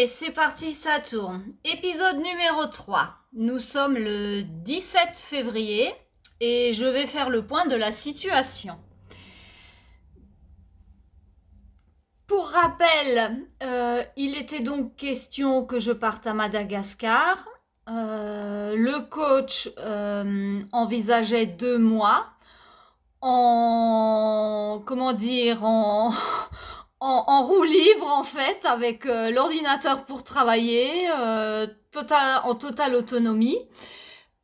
Allez, c'est parti, ça tourne. Épisode numéro 3. Nous sommes le 17 février et je vais faire le point de la situation. Pour rappel, il était donc question que je parte à Madagascar. Le coach envisageait 2 mois en en roue libre en fait, avec l'ordinateur pour travailler, en totale autonomie.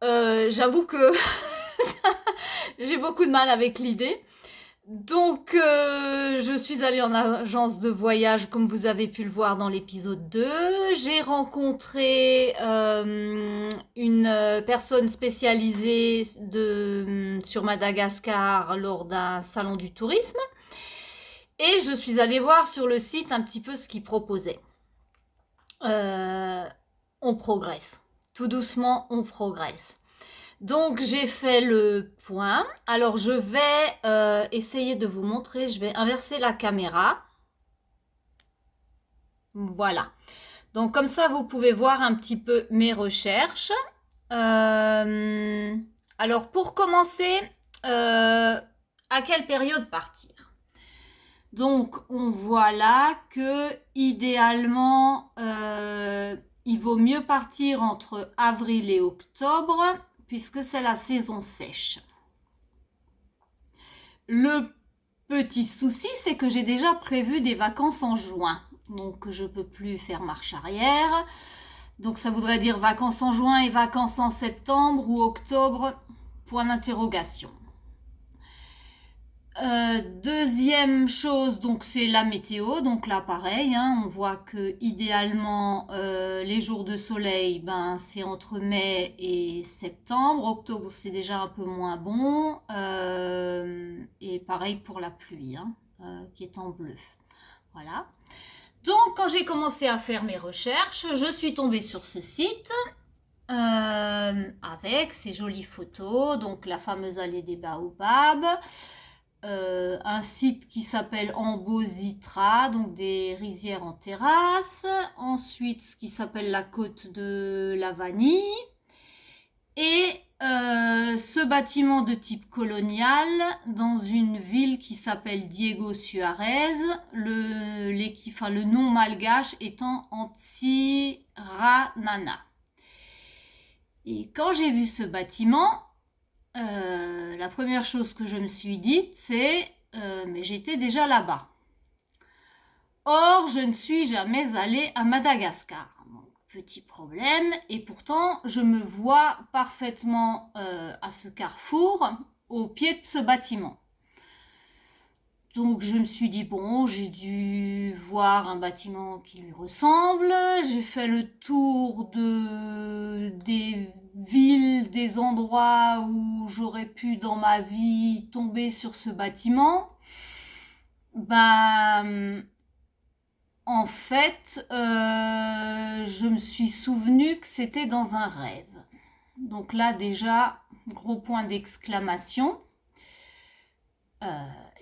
J'avoue que j'ai beaucoup de mal avec l'idée. Donc, je suis allée en agence de voyage, comme vous avez pu le voir dans l'épisode 2. J'ai rencontré une personne spécialisée sur Madagascar lors d'un salon du tourisme. Et je suis allée voir sur le site un petit peu ce qu'ils proposaient. On progresse. Tout doucement, on progresse. Donc, j'ai fait le point. Alors, je vais essayer de vous montrer. Je vais inverser la caméra. Voilà. Donc, comme ça, vous pouvez voir un petit peu mes recherches. Alors, pour commencer, à quelle période partir ? Donc, on voit là que idéalement, il vaut mieux partir entre avril et octobre, puisque c'est la saison sèche. Le petit souci, c'est que j'ai déjà prévu des vacances en juin. Donc, je ne peux plus faire marche arrière. Donc, ça voudrait dire vacances en juin et vacances en septembre ou octobre, point d'interrogation. Deuxième chose, donc c'est la météo. Donc là, pareil, on voit que idéalement les jours de soleil, c'est entre mai et septembre. Octobre, c'est déjà un peu moins bon. Et pareil pour la pluie, qui est en bleu. Voilà. Donc, quand j'ai commencé à faire mes recherches, je suis tombée sur ce site. Avec ces jolies photos, donc la fameuse allée des baobabs. Un site qui s'appelle Ambositra, donc des rizières en terrasse. Ensuite, ce qui s'appelle la côte de la Vanille. Et ce bâtiment de type colonial dans une ville qui s'appelle Diego Suarez, le nom malgache étant Antsiranana. Et quand j'ai vu ce bâtiment, la première chose que je me suis dite, c'est mais j'étais déjà là-bas. Or, je ne suis jamais allée à Madagascar. Donc, petit problème. Et pourtant, je me vois parfaitement à ce carrefour, au pied de ce bâtiment. Donc, je me suis dit, bon, j'ai dû voir un bâtiment qui lui ressemble. J'ai fait le tour des villes, des endroits où j'aurais pu dans ma vie tomber sur ce bâtiment. En fait, je me suis souvenu que c'était dans un rêve. Donc là, déjà, gros point d'exclamation.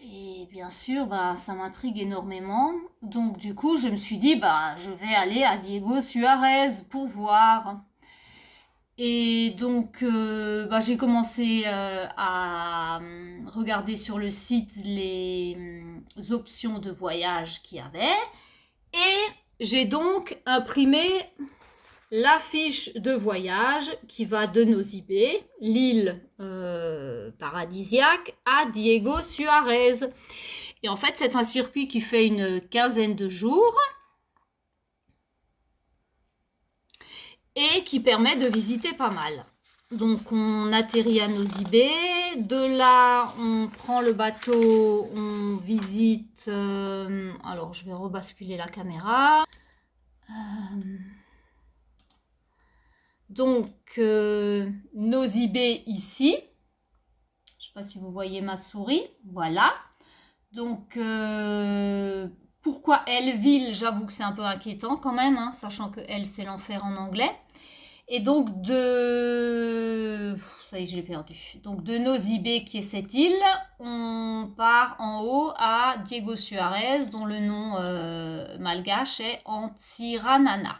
Et bien sûr, ça m'intrigue énormément. Donc du coup, je me suis dit, je vais aller à Diego Suarez pour voir. Et donc, j'ai commencé à regarder sur le site les options de voyage qu'il y avait. Et j'ai donc imprimé la fiche de voyage qui va de Nosy-Be, l'île paradisiaque, à Diego Suarez. Et en fait, c'est un circuit qui fait une quinzaine de jours et qui permet de visiter pas mal. Donc, on atterrit à Nosy-Be. De là, on prend le bateau, on visite... alors, je vais rebasculer la caméra. Donc, Nosy-Be ici. Je ne sais pas si vous voyez ma souris. Voilà. Donc, pourquoi Hellville? J'avoue que c'est un peu inquiétant quand même, sachant que Hell, c'est l'enfer en anglais. Et donc, ça y est, je l'ai perdu. Donc de Nosy Be, qui est cette île, on part en haut à Diego Suarez, dont le nom malgache est Antsiranana.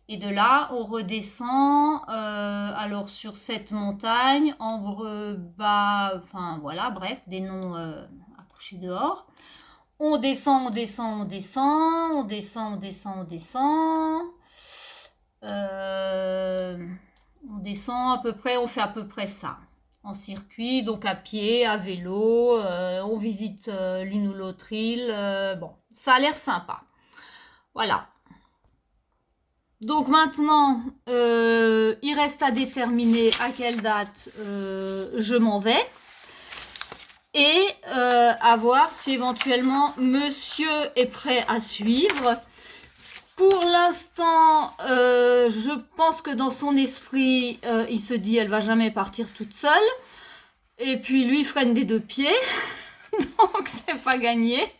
Et de là, on redescend alors sur cette montagne, Ambre Bas, enfin voilà, bref, des noms accrochés dehors. On descend, on descend, on descend, on descend, on descend, on descend. On descend à peu près, on fait à peu près ça. En circuit, donc à pied, à vélo, on visite l'une ou l'autre île. Bon, ça a l'air sympa. Voilà. Donc maintenant, il reste à déterminer à quelle date je m'en vais. Et à voir si éventuellement monsieur est prêt à suivre. Pour l'instant, je pense que dans son esprit, il se dit elle va jamais partir toute seule. Et puis lui, il freine des deux pieds. Donc c'est pas gagné.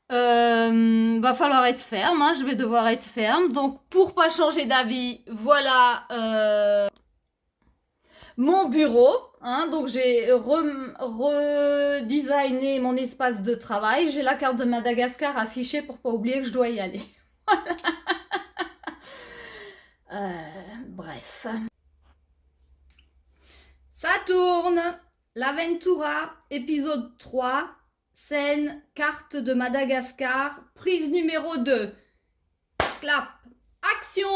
Va falloir être ferme, hein, je vais devoir être ferme. Donc pour pas changer d'avis, voilà mon bureau. Hein, donc j'ai redesigné mon espace de travail. J'ai la carte de Madagascar affichée pour pas oublier que je dois y aller. Bref. Ça tourne. L'Aventura, épisode 3. Scène, carte de Madagascar, prise numéro 2. Clap. Action.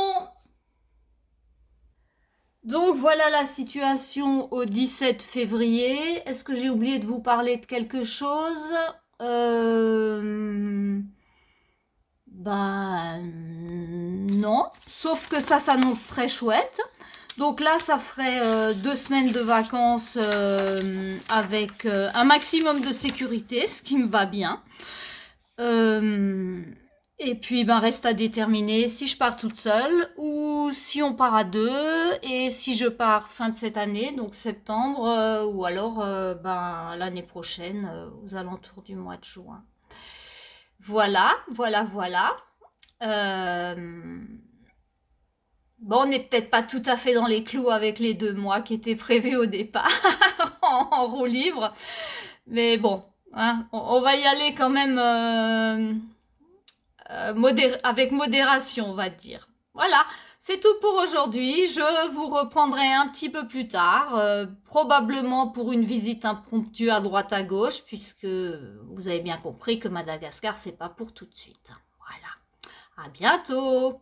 Donc voilà la situation au 17 février. Est-ce que j'ai oublié de vous parler de quelque chose? Non. Sauf que ça s'annonce très chouette. Donc là, ça ferait 2 semaines de vacances avec un maximum de sécurité, ce qui me va bien. Et puis, reste à déterminer si je pars toute seule ou si on part à deux. Et si je pars fin de cette année, donc septembre, ou alors l'année prochaine, aux alentours du mois de juin. Voilà. Bon, on n'est peut-être pas tout à fait dans les clous avec les 2 mois qui étaient prévus au départ en roue libre. Mais bon, hein, on va y aller quand même avec modération, on va dire. Voilà, c'est tout pour aujourd'hui. Je vous reprendrai un petit peu plus tard, probablement pour une visite impromptue à droite à gauche, puisque vous avez bien compris que Madagascar, c'est pas pour tout de suite. Voilà, à bientôt!